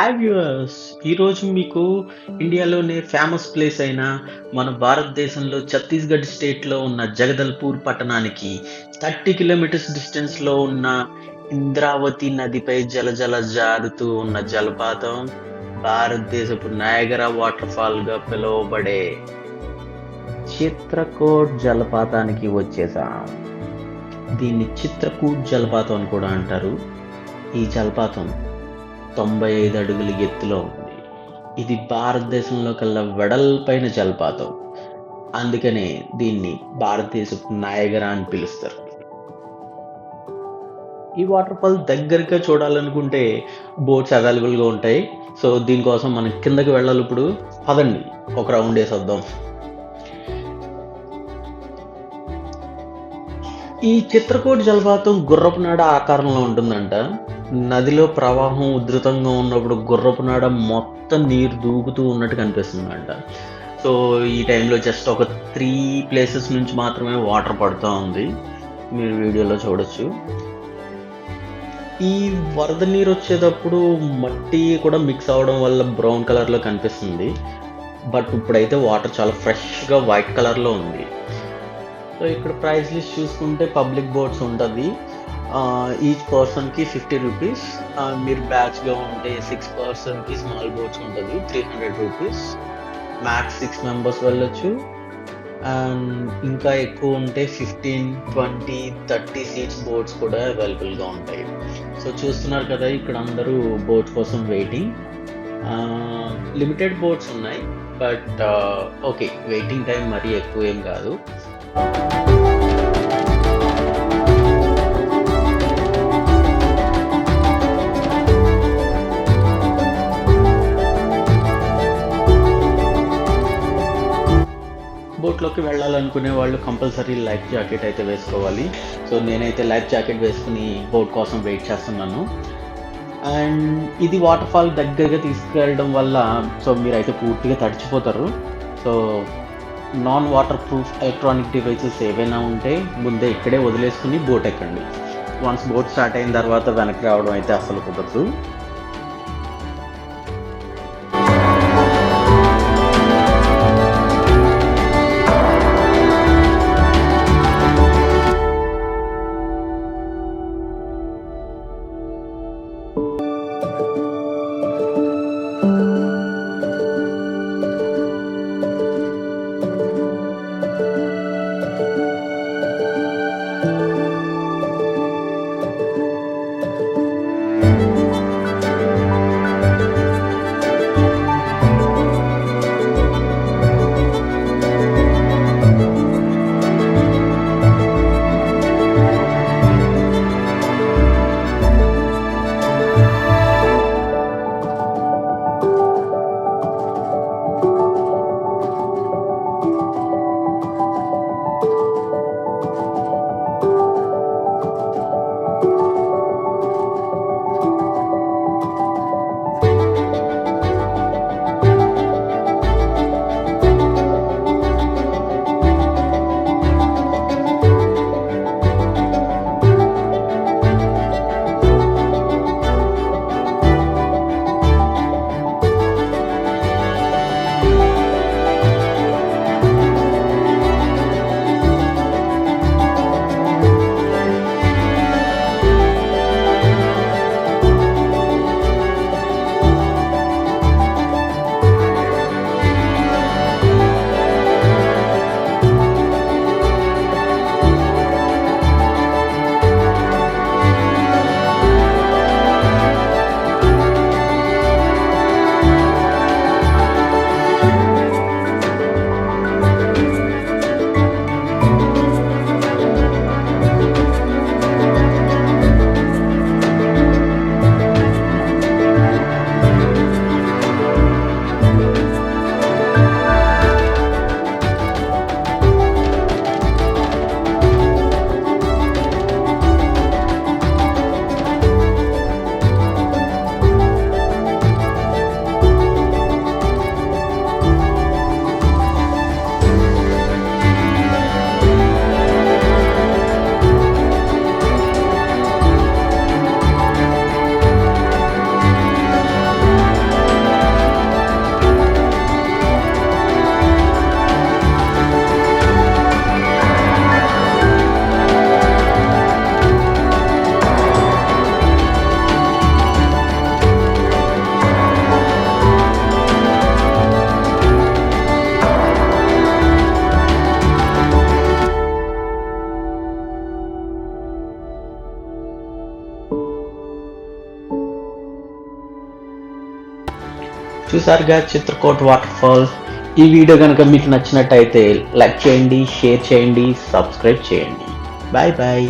Hi viewers! ఈరోజు మీకు ఇండియాలోనే ఫేమస్ ప్లేస్ అయిన మన భారతదేశంలో ఛత్తీస్‌గఢ్ స్టేట్‌లో ఉన్న జగదల్పూర్ పట్టణానికి 30 కిలోమీటర్స్ డిస్టెన్స్‌లో ఉన్న ఇంద్రావతి నదిపై జలజల జారుతూ ఉన్న జలపాతం భారతదేశపు నయాగరా వాటర్‌ఫాల్‌గా పిలువబడే చిత్రకూట్ జలపాతానికి వచ్చేసాం. దీన్ని చిత్రకూట్ జలపాతం అని కూడా అంటారు. ఈ జలపాతం 95 అడుగుల ఎత్తులో ఉంది. ఇది భారతదేశంలో కల్లా వెడల్పైన జలపాతం. అందుకనే దీన్ని భారతదేశపు నయాగరా అని పిలుస్తారు. ఈ వాటర్ ఫాల్ దగ్గరగా చూడాలనుకుంటే బోట్స్ అవైలబుల్‌గా ఉంటాయి. సో, దీనికోసం మనం కిందకి వెళ్ళాలిప్పుడు. పదండి ఒక రౌండ్ ఏసొద్దాం. ఈ చిత్రకూట్ జలపాతం గుర్రపు నాడ ఆకారంలో ఉంటుందంట. నదిలో ప్రవాహం ఉధృతంగా ఉన్నప్పుడు గుర్రపు నాడ మొత్తం నీరు దూకుతూ ఉన్నట్టు కనిపిస్తుందంట. సో, ఈ టైంలో జస్ట్ ఒక 3 ప్లేసెస్ నుంచి మాత్రమే వాటర్ పడుతా ఉంది. మీరు వీడియోలో చూడొచ్చు. ఈ వరద నీరు వచ్చేటప్పుడు మట్టి కూడా మిక్స్ అవ్వడం వల్ల బ్రౌన్ కలర్‌లో కనిపిస్తుంది. బట్ ఇప్పుడైతే వాటర్ చాలా ఫ్రెష్‌గా వైట్ కలర్‌లో ఉంది. సో, ఇక్కడ ప్రైస్ లిస్ట్ చూసుకుంటే పబ్లిక్ బోట్స్ ఉంటది. ఈచ్ పర్సన్‌కి 50 రూపీస్. మీరు బ్యాచ్‌గా ఉంటే 6 పర్సన్‌కి స్మాల్ బోట్స్ ఉంటది. 300 రూపీస్. మ్యాక్స్ 6 మెంబర్స్ వెళ్ళొచ్చు. అండ్ ఇంకా ఎక్కువ ఉంటే 15, 20, 30 సీట్స్ బోట్స్ కూడా అవైలబుల్‌గా ఉంటాయి. సో, చూస్తున్నారు కదా ఇక్కడ అందరూ బోట్స్ కోసం వెయిటింగ్. లిమిటెడ్ బోట్స్ ఉన్నాయి. But okay. వెయిటింగ్ టైమ్ మరీ ఎక్కువేం కాదు. బోట్‌లోకి వెళ్ళాలనుకునే వాళ్ళు కంపల్సరీ లైఫ్ జాకెట్ అయితే వేసుకోవాలి. సో, నేనైతే లైఫ్ జాకెట్ వేసుకొని బోట్ కోసం వెయిట్ చేస్తున్నాను. అండ్ ఇది వాటర్ ఫాల్ దగ్గరగా తీసుకెళ్ళడం వల్ల మీరైతే పూర్తిగా తడిచిపోతారు. So, non waterproof electronic devices ఏవైనా ఉంటే ముందే ఇక్కడే వదిలేసుకొని బోట్ ఎక్కండి. వన్స్ బోట్ స్టార్ట్ అయిన తర్వాత వెనక్కి రావడం అయితే అస్సలు కుదరదు. చూసారుగా చిత్రకూట్ వాటర్ ఫాల్. ఈ వీడియో కనుక మీకు నచ్చినట్టయితే లైక్ చేయండి, షేర్ చేయండి, సబ్స్క్రైబ్ చేయండి. Bye bye.